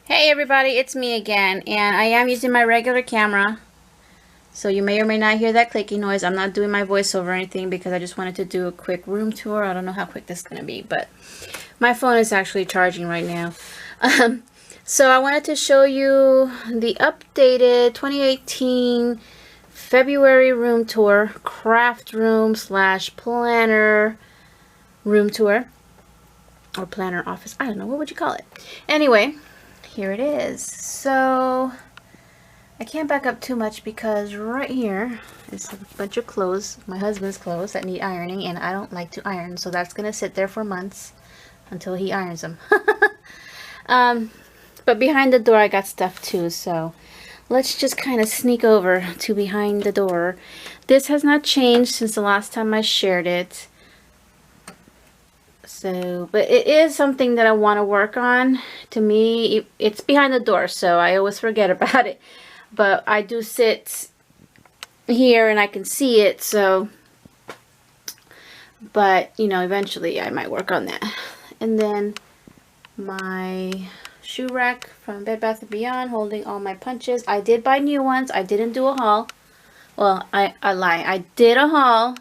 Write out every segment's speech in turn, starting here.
Hey everybody, it's me again, and I am using my regular camera, so you may or may not hear that clicking noise. I'm not doing my voiceover or anything because I just wanted to do a quick room tour. I don't know how quick this is going to be, but my phone is actually charging right now. So I wanted to show you the updated 2018 February room tour, craft room / planner room tour, or planner office. I don't know, what would you call it? Anyway, here it is. So I can't back up too much because right here is a bunch of clothes, my husband's clothes that need ironing, and I don't like to iron, so that's gonna sit there for months until he irons them. But behind the door I got stuff too, so let's just kind of sneak over to behind the door. This has not changed since the last time I shared it. So, but it is something that I want to work on. To me, it's behind the door, so I always forget about it. But I do sit here and I can see it, so, but, you know, eventually I might work on that. And then my shoe rack from Bed Bath & Beyond holding all my punches. I did buy new ones. I didn't do a haul. Well, I lie. I did a haul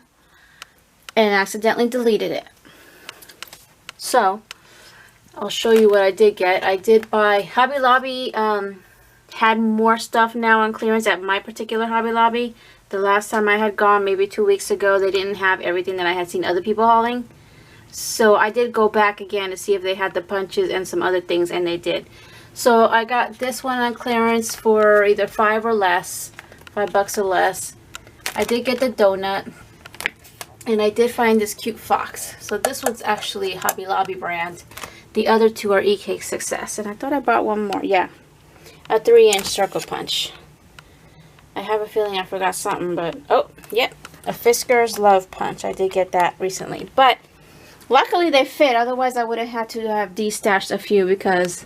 and accidentally deleted it. So, I'll show you what I did get. I did buy, Hobby Lobby had more stuff now on clearance at my particular Hobby Lobby. The last time I had gone, maybe 2 weeks ago, they didn't have everything that I had seen other people hauling. So I did go back again to see if they had the punches and some other things, and they did. So I got this one on clearance for either $5 or less, $5 or less. I did get the donut. And I did find this cute fox. So this one's actually Hobby Lobby brand. The other two are E-Cake Success. And I thought I bought one more. Yeah. A 3-inch circle punch. I have a feeling I forgot something, but... oh, yep. A Fisker's Love Punch. I did get that recently. But luckily they fit. Otherwise I would have had to have destashed a few, because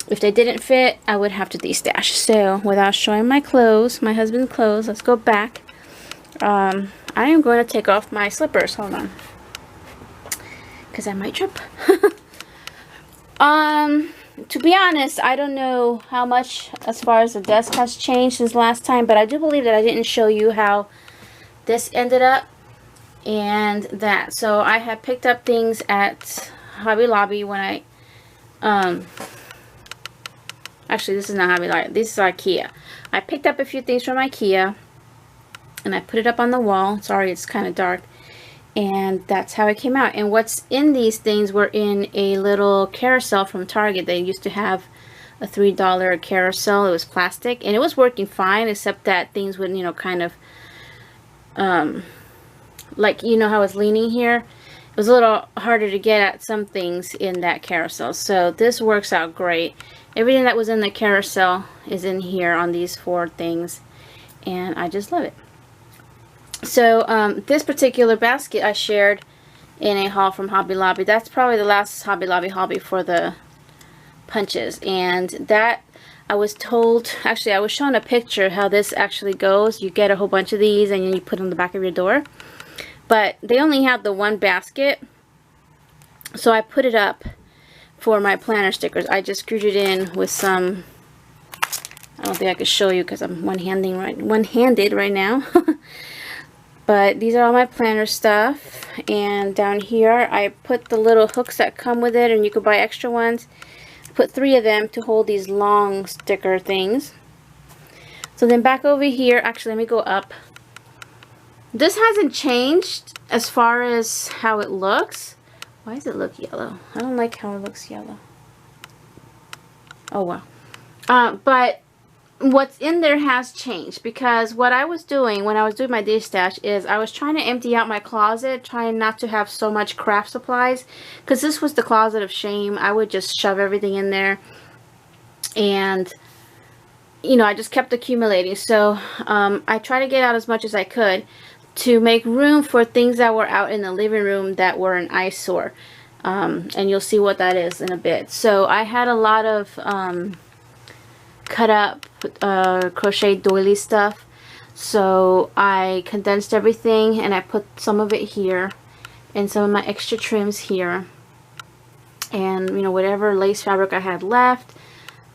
if they didn't fit, I would have to destash. So without showing my clothes, my husband's clothes, let's go back. I am going to take off my slippers. Hold on. Because I might trip. To be honest, I don't know how much as far as the desk has changed since last time, but I do believe that I didn't show you how this ended up and that. So I had picked up things at Hobby Lobby when I, actually this is not Hobby Lobby, this is IKEA. I picked up a few things from IKEA and I put it up on the wall. Sorry, it's kind of dark. And that's how it came out. And what's in these things were in a little carousel from Target. They used to have a $3 carousel. It was plastic. And it was working fine, except that things would, you know, kind of, like, you know how it's leaning here? It was a little harder to get at some things in that carousel. So this works out great. Everything that was in the carousel is in here on these 4 things. And I just love it. So this particular basket I shared in a haul from Hobby Lobby. That's probably the last Hobby Lobby haul before the punches. And that, I was told, actually I was shown a picture how this actually goes. You get a whole bunch of these and then you put them on the back of your door. But they only had the one basket. So I put it up for my planner stickers. I just screwed it in with some, I don't think I could show you because I'm one-handed right now. But these are all my planner stuff, and down here I put the little hooks that come with it, and you could buy extra ones. I put 3 of them to hold these long sticker things. So then back over here, actually let me go up. This hasn't changed as far as how it looks. Why does it look yellow? I don't like how it looks yellow. Oh wow. But what's in there has changed, because what I was doing when I was doing my destash is I was trying to empty out my closet, trying not to have so much craft supplies, because this was the closet of shame. I would just shove everything in there, and you know, I just kept accumulating. So I try to get out as much as I could to make room for things that were out in the living room that were an eyesore, and you'll see what that is in a bit. So I had a lot of cut up crochet doily stuff, so I condensed everything and I put some of it here and some of my extra trims here, and you know, whatever lace fabric I had left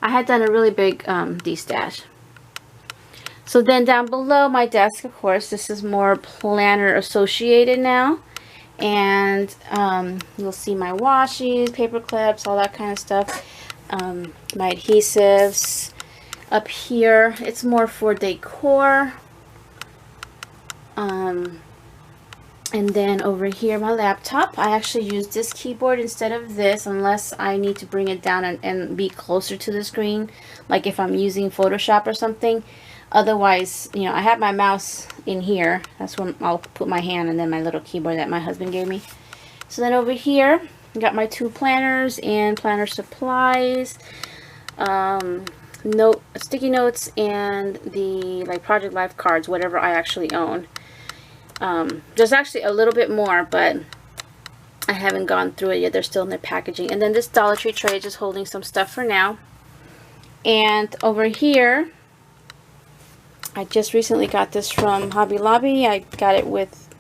I had done a really big de-stash. So then down below my desk, of course, this is more planner associated now. And you'll see my washi, paper clips, all that kind of stuff. My adhesives. Up here, it's more for decor. And then over here, my laptop. I actually use this keyboard instead of this unless I need to bring it down and be closer to the screen, like if I'm using Photoshop or something. Otherwise, you know, I have my mouse in here. That's when I'll put my hand, and then my little keyboard that my husband gave me. So then over here, I got my 2 planners and planner supplies, sticky notes, and the like Project Life cards, whatever I actually own. There's actually a little bit more, but I haven't gone through it yet. They're still in their packaging. And then this Dollar Tree tray is just holding some stuff for now. And over here, I just recently got this from Hobby Lobby. I got it with,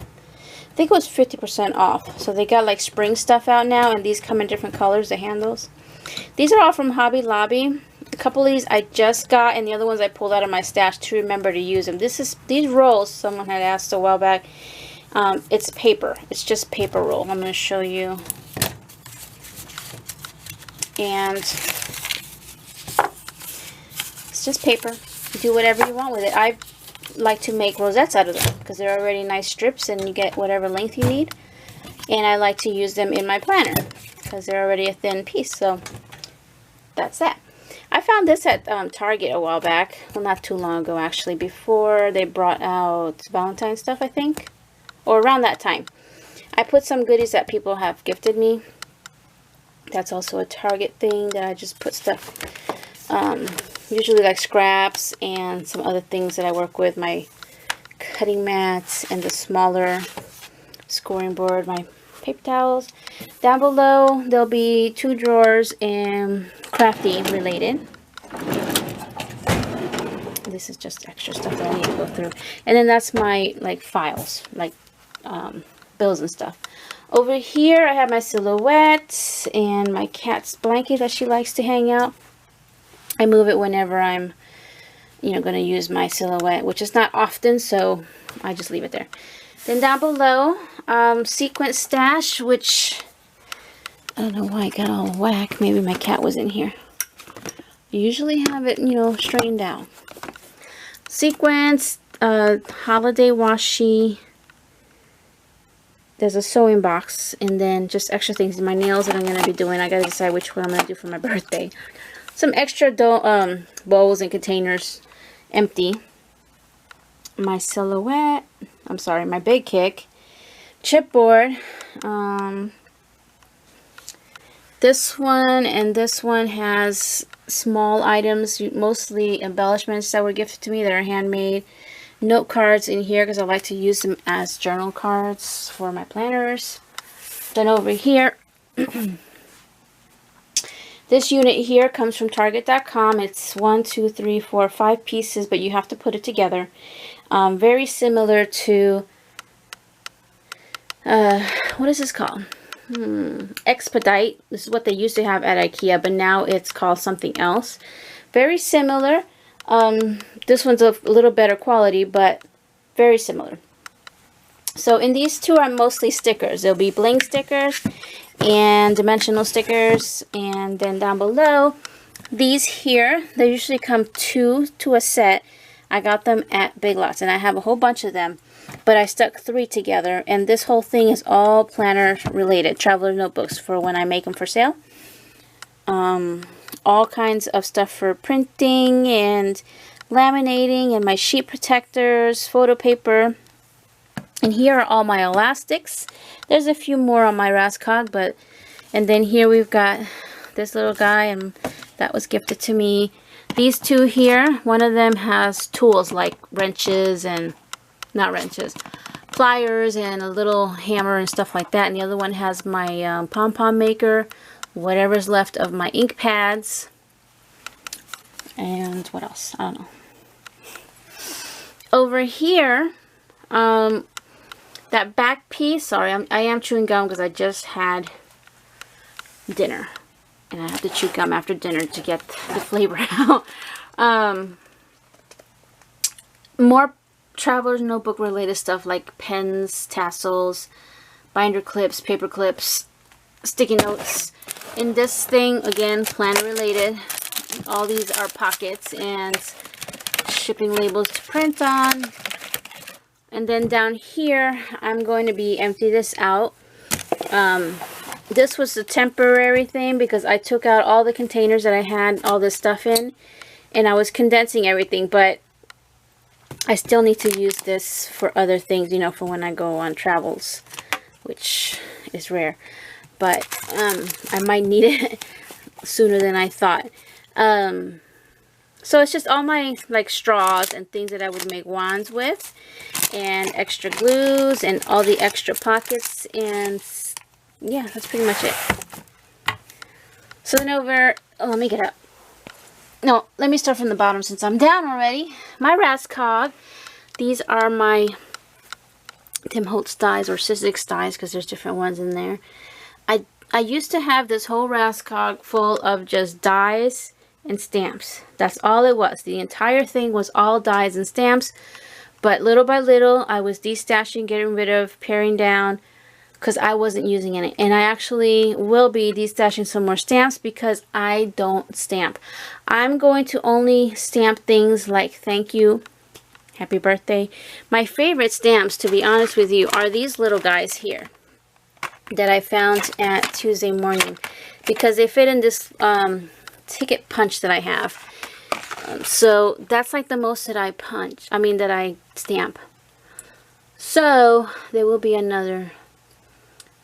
I think it was 50% off. So they got like spring stuff out now, and these come in different colors, the handles. These are all from Hobby Lobby. A couple of these I just got, and the other ones I pulled out of my stash to remember to use them. These rolls, someone had asked a while back. It's paper. It's just paper roll. I'm going to show you. And it's just paper. Do whatever you want with it. I like to make rosettes out of them because they're already nice strips and you get whatever length you need. And I like to use them in my planner because they're already a thin piece. So that's that. I found this at Target a while back. Well, not too long ago actually, before they brought out Valentine's stuff, I think, or around that time. I put some goodies that people have gifted me. That's also a Target thing that I just put stuff, usually like scraps and some other things that I work with, my cutting mats and the smaller scoring board, my paper towels. Down below there'll be 2 drawers and crafty related. This is just extra stuff that I need to go through. And then that's my like files, like bills and stuff. Over here I have my silhouette and my cat's blanket that she likes to hang out. I move it whenever I'm, you know, going to use my silhouette, which is not often, so I just leave it there. Then down below, sequence stash, which I don't know why I got all whack. Maybe my cat was in here. I usually have it, you know, straightened out. Sequence, holiday washi. There's a sewing box, and then just extra things. My nails that I'm going to be doing. I got to decide which one I'm going to do for my birthday. Some extra bowls and containers empty. My silhouette. I'm sorry, my big kick. Chipboard. This one and this one has small items, mostly embellishments that were gifted to me that are handmade. Note cards in here because I like to use them as journal cards for my planners. Then over here, this unit here comes from Target.com. It's 1, 2, 3, 4, 5 pieces, but you have to put it together. Very similar to, what is this called? Expedite. This is what they used to have at IKEA, but now it's called something else. Very similar. This one's a little better quality, but very similar. So in these two are mostly stickers. There'll be bling stickers and dimensional stickers. And then down below, these here, they usually come 2 to a set. I got them at Big Lots, and I have a whole bunch of them, but I stuck 3 together, and this whole thing is all planner related, traveler notebooks for when I make them for sale. All kinds of stuff for printing and laminating, and my sheet protectors, photo paper. And here are all my elastics. There's a few more on my Raskog, but, and then here we've got this little guy, and that was gifted to me. These 2 here, one of them has tools like wrenches and, not wrenches, pliers and a little hammer and stuff like that. And the other one has my pom-pom maker, whatever's left of my ink pads, and what else? I don't know. Over here, that back piece, sorry, I am chewing gum because I just had dinner. And I have to chew gum after dinner to get the flavor out. More traveler's notebook related stuff like pens, tassels, binder clips, paper clips, sticky notes. In this thing, again, planner related. All these are pockets and shipping labels to print on. And then down here, I'm going to be empty this out. This was the temporary thing because I took out all the containers that I had all this stuff in, and I was condensing everything, but I still need to use this for other things, you know, for when I go on travels, which is rare, but I might need it sooner than I thought. So it's just all my like straws and things that I would make wands with, and extra glues and all the extra pockets, and yeah, that's pretty much it. So then over, oh, let me get up. No, let me start from the bottom since I'm down already. My Raskog. These are my Tim Holtz dies or Sizzix dies because there's different ones in there. I used to have this whole Raskog full of just dies and stamps. That's all it was. The entire thing was all dies and stamps. But little by little, I was destashing, getting rid of, paring down, because I wasn't using any. And I actually will be destashing some more stamps because I don't stamp. I'm going to only stamp things like thank you, happy birthday. My favorite stamps, to be honest with you, are these little guys here that I found at Tuesday Morning because they fit in this ticket punch that I have. So that's like the most that that I stamp. So there will be another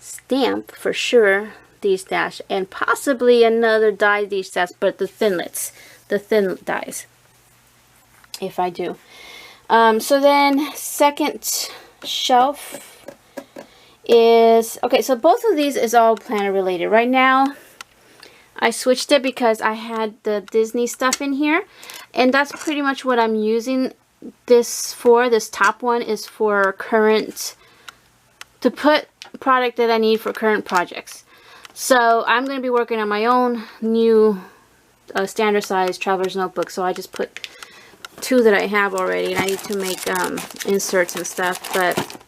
stamp for sure, destash, and possibly another die destash, but the thinlets, the thin dies, if I do. So then second shelf is, okay, so both of these is all planner related. Right now I switched it because I had the Disney stuff in here, and that's pretty much what I'm using this for. This top one is for current, to put product that I need for current projects. So I'm going to be working on my own new standard size traveler's notebook. So I just put two that I have already, and I need to make inserts and stuff. But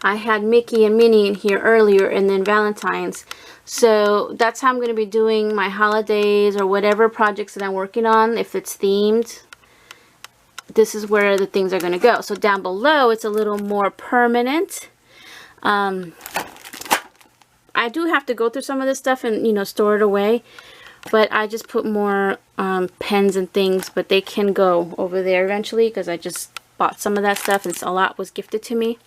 I had Mickey and Minnie in here earlier, and then Valentine's. So that's how I'm going to be doing my holidays or whatever projects that I'm working on. If it's themed, this is where the things are going to go. So down below, it's a little more permanent. I do have to go through some of this stuff and, you know, store it away, but I just put more pens and things, but they can go over there eventually because I just bought some of that stuff and a lot was gifted to me.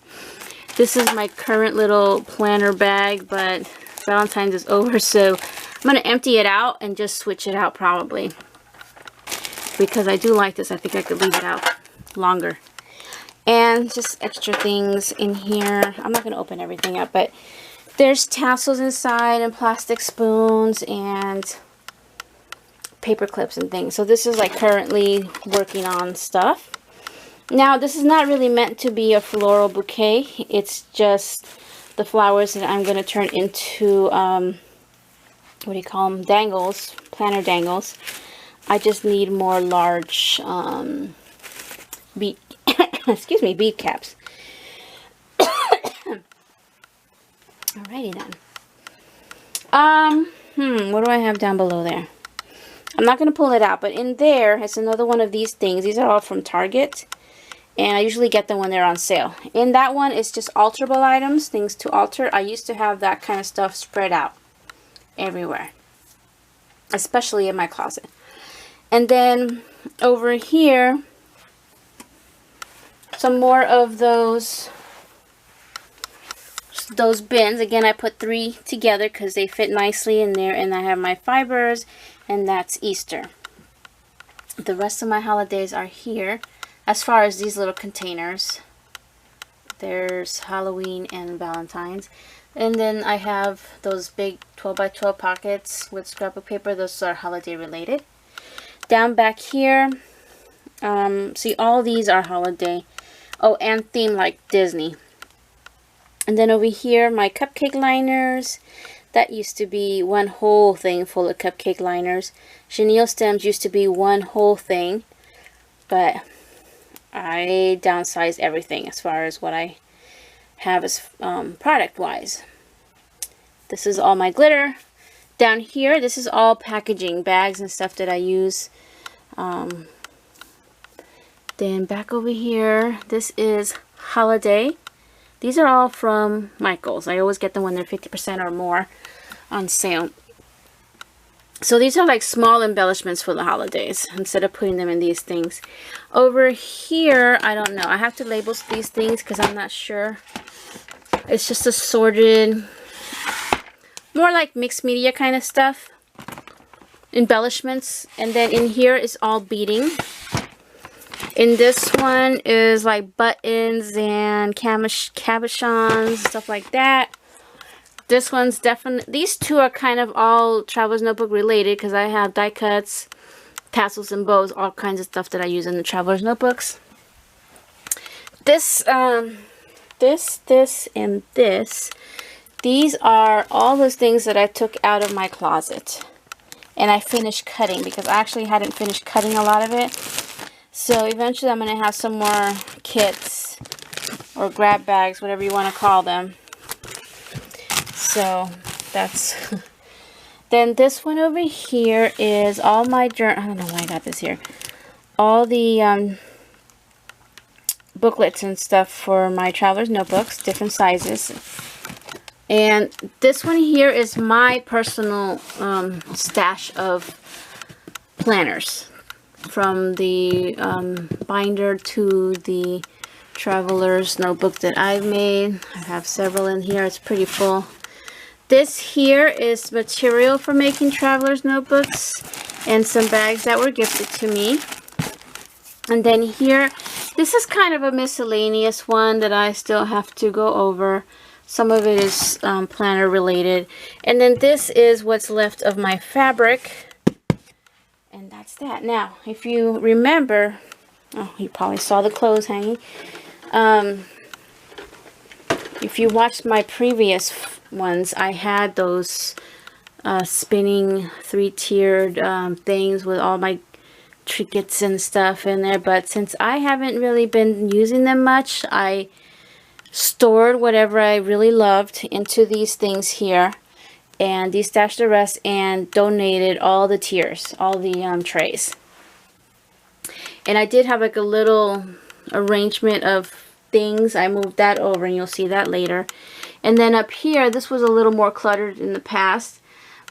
This is my current little planner bag, but Valentine's is over, so I'm going to empty it out and just switch it out probably because I do like this. I think I could leave it out longer. And just extra things in here. I'm not going to open everything up, but there's tassels inside and plastic spoons and paper clips and things. So this is like currently working on stuff. Now this is not really meant to be a floral bouquet. It's just the flowers that I'm going to turn into, what do you call them? Dangles, planner dangles. I just need more large bead excuse me, bead caps. Alrighty then. What do I have down below there? I'm not going to pull it out, but in there, it's another one of these things. These are all from Target, and I usually get them when they're on sale. In that one, it's just alterable items, things to alter. I used to have that kind of stuff spread out everywhere, especially in my closet. And then over here, some more of those bins. Again, I put 3 together because they fit nicely in there, and I have my fibers, and that's Easter. The rest of my holidays are here. As far as these little containers, there's Halloween and Valentine's. And then I have those big 12 by 12 pockets with scrapbook paper. Those are holiday related. Down back here, see, all these are holiday. Oh, and theme like Disney. And then over here, my cupcake liners. That used to be one whole thing full of cupcake liners. Chenille stems used to be one whole thing, but I downsized everything as far as what I have as product wise. This is all my glitter. Down here, this is all packaging, bags and stuff that I use. Then back over here, this is Holiday. These are all from Michael's. I always get them when they're 50% or more on sale. So these are like small embellishments for the holidays instead of putting them in these things. Over here, I don't know. I have to label these things because I'm not sure. It's just assorted, more like mixed media kind of stuff. Embellishments. And then in here is all beading. In this one is like buttons and cabochons, stuff like that. This one's definitely, these two are kind of all Traveler's Notebook related because I have die cuts, tassels and bows, all kinds of stuff that I use in the Traveler's Notebooks. This, this, and this, these are all those things that I took out of my closet. And I finished cutting because I actually hadn't finished cutting a lot of it. So eventually I'm going to have some more kits or grab bags, whatever you want to call them. So that's... Then this one over here is all my journal... I don't know why I got this here. All the booklets and stuff for my Traveler's Notebooks, different sizes. And this one here is my personal stash of planners. From the binder to the Traveler's Notebook that I've made. I have several in here. It's pretty full. This here is material for making Traveler's Notebooks and some bags that were gifted to me. And then here, this is kind of a miscellaneous one that I still have to go over. Some of it is planner related. And then this is what's left of my fabric. And that's that. Now, if you remember, oh, you probably saw the clothes hanging. If you watched my previous ones, I had those spinning three-tiered things with all my trinkets and stuff in there. But since I haven't really been using them much, I stored whatever I really loved into these things here. And destashed the rest and donated all the tiers, all the trays. And I did have like a little arrangement of things. I moved that over and you'll see that later. And then up here, this was a little more cluttered in the past,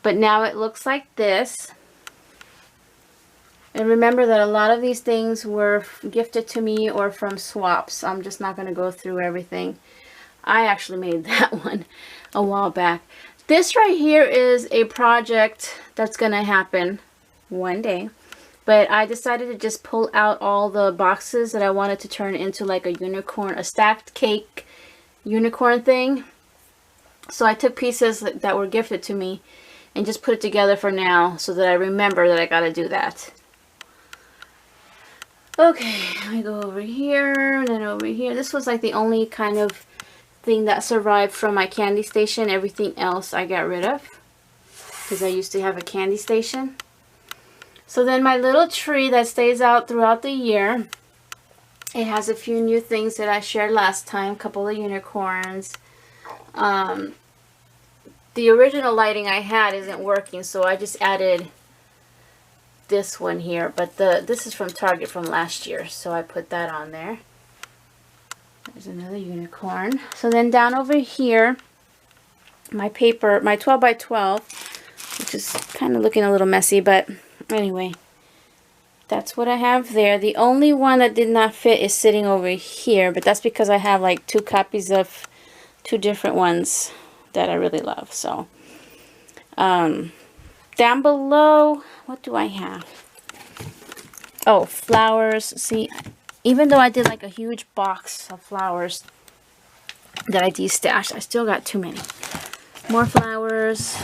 but now it looks like this. And remember that a lot of these things were gifted to me or from swaps. I'm just not going to go through everything. I actually made that one a while back. This right here is a project that's going to happen one day. But I decided to just pull out all the boxes that I wanted to turn into like a unicorn, a stacked cake unicorn thing. So I took pieces that were gifted to me and just put it together for now so that I remember that I got to do that. Okay, I go over here and then over here. This was like the only kind of thing that survived from my candy station. Everything else I got rid of because I used to have a candy station. So then my little tree that stays out throughout the year, it has a few new things that I shared last time, a couple of unicorns. The original lighting I had isn't working, so I just added this one here, but this is from Target from last year, so I put that on there. There's another unicorn. So then down over here, my paper, my 12 by 12, which is kind of looking a little messy, but anyway, that's what I have there. The only one that did not fit is sitting over here, but that's because I have like 2 copies of 2 different ones that I really love. So down below, what do I have? Oh, flowers. See, even though I did like a huge box of flowers that I destashed, I still got too many. More flowers,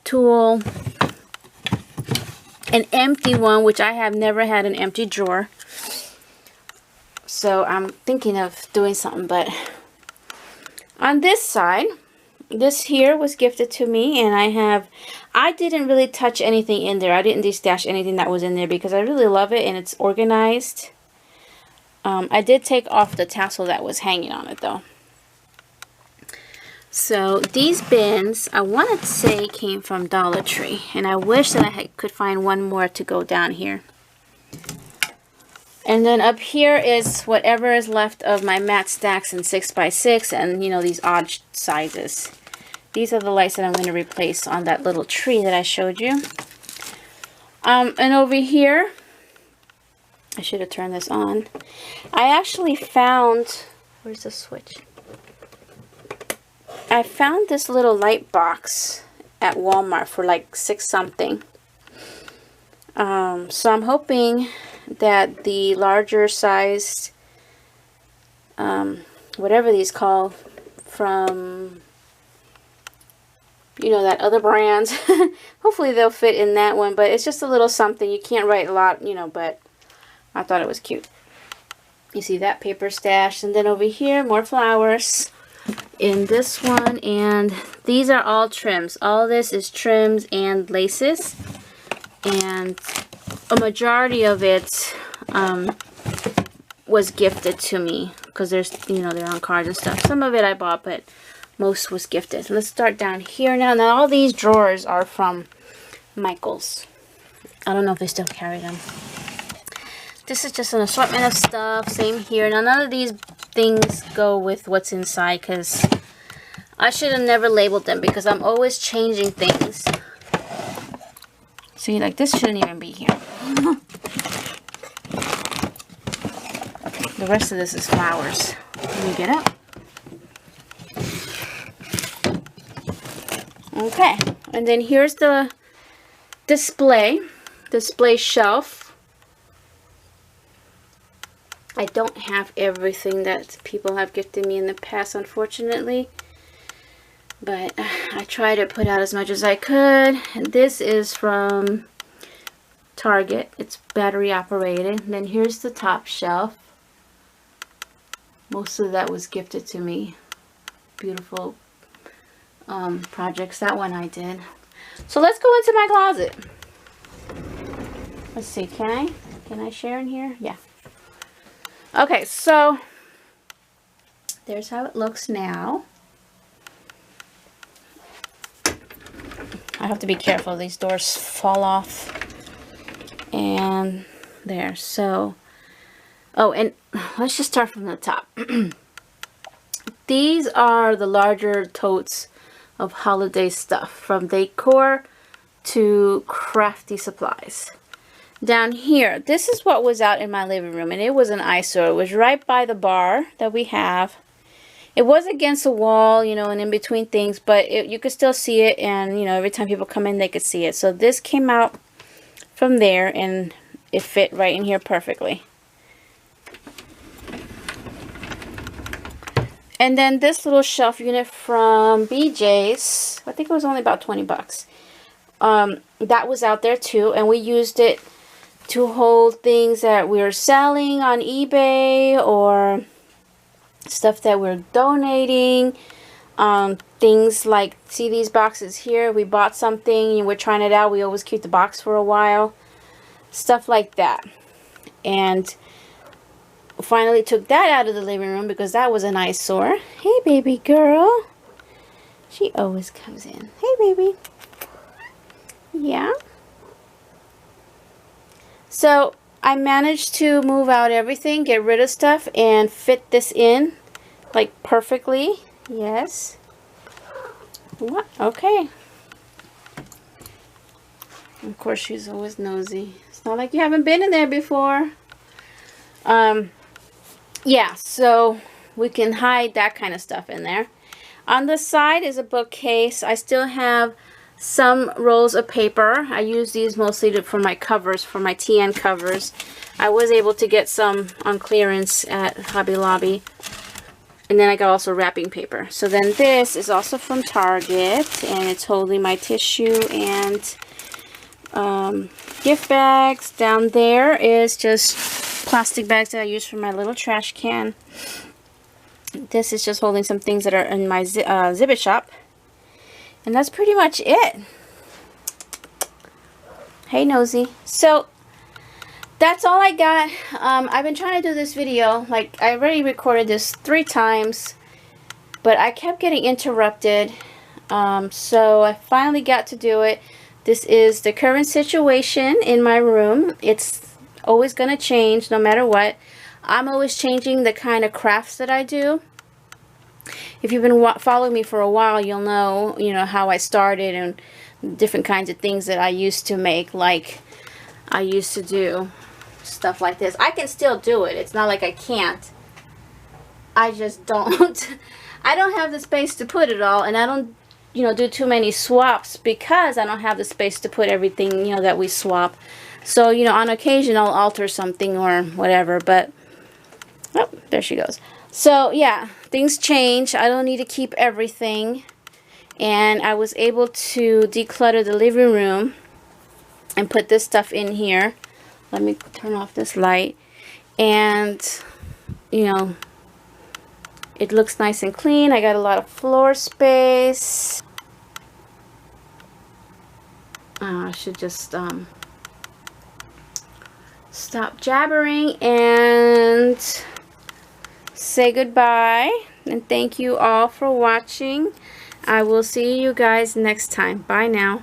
tulle, an empty one, which I have never had an empty drawer. So I'm thinking of doing something, but on this side, This here was gifted to me, and I didn't really touch anything in there. I didn't destash anything that was in there because I really love it and it's organized. I did take off the tassel that was hanging on it though. So these bins, I want to say came from Dollar Tree, and I wish that I could find one more to go down here. And then up here is whatever is left of my matte stacks in 6x6 and, you know, these odd sizes. These are the lights that I'm going to replace on that little tree that I showed you. And over here, I should have turned this on. I actually found, where's the switch? I found this little light box at Walmart for like $6 something. So I'm hoping that the larger sized, whatever these call, from, you know, that other brand, hopefully they'll fit in that one. But it's just a little something. You can't write a lot, you know, but I thought it was cute. You see that paper stash, and then over here more flowers in this one, and these are all trims. All this is trims and laces, and a majority of it was gifted to me because there's, you know, they're on cards and stuff. Some of it I bought, but most was gifted. So let's start down here now. Now all these drawers are from Michael's. I don't know if they still carry them. This is just an assortment of stuff. Same here. Now none of these things go with what's inside because I should have never labeled them because I'm always changing things. See, like this shouldn't even be here. The rest of this is flowers. Let me get up. Okay, and then here's the display shelf. I don't have everything that people have gifted me in the past, unfortunately. But I try to put out as much as I could. And this is from Target. It's battery operated. And then here's the top shelf. Most of that was gifted to me. Beautiful projects. That one I did. So let's go into my closet. Let's see. Can I share in here? Yeah. Okay, so there's how it looks now. I have to be careful. These doors fall off. And there. So, oh, and let's just start from the top. These are the larger totes of holiday stuff, from decor to crafty supplies. Down here, this is what was out in my living room, and it was an eyesore. It was right by the bar that we have. It was against a wall, you know, and in between things, but you could still see it, and, you know, every time people come in, they could see it. So this came out from there, and it fit right in here perfectly. And then this little shelf unit from BJ's, I think it was only about 20 bucks. That was out there too, and we used it to hold things that we're selling on eBay or stuff that we're donating. Things like, see these boxes here? We bought something and we're trying it out. We always keep the box for a while. Stuff like that. And finally took that out of the living room because that was an eyesore. Hey, baby girl. She always comes in. Hey, baby. Yeah. So I managed to move out everything, get rid of stuff, and fit this in like perfectly. Yes. What? Okay. Of course, she's always nosy. It's not like you haven't been in there before. Yeah, so we can hide that kind of stuff in there. On the side is a bookcase. I still have some rolls of paper. I use these mostly for my covers, for my TN covers. I was able to get some on clearance at Hobby Lobby. And then I got also wrapping paper. So then this is also from Target, and it's holding my tissue and gift bags. Down there is just plastic bags that I use for my little trash can. This is just holding some things that are in my Zibbit shop. And that's pretty much it. Hey, Nosy. So that's all I got. I've been trying to do this video. Like, I already recorded this 3 times, but I kept getting interrupted. So I finally got to do it. This is the current situation in my room. It's always going to change no matter what. I'm always changing the kind of crafts that I do. If you've been following me for a while, you'll know, how I started and different kinds of things that I used to make. Like, I used to do stuff like this. I can still do it. It's not like I can't. I just don't. I don't have the space to put it all, and I don't, do too many swaps because I don't have the space to put everything, that we swap. So, on occasion I'll alter something or whatever, but, oh, there she goes. So, yeah, things change. I don't need to keep everything. And I was able to declutter the living room and put this stuff in here. Let me turn off this light. And, it looks nice and clean. I got a lot of floor space. I should just stop jabbering and say goodbye. And thank you all for watching. I will see you guys next time. Bye now.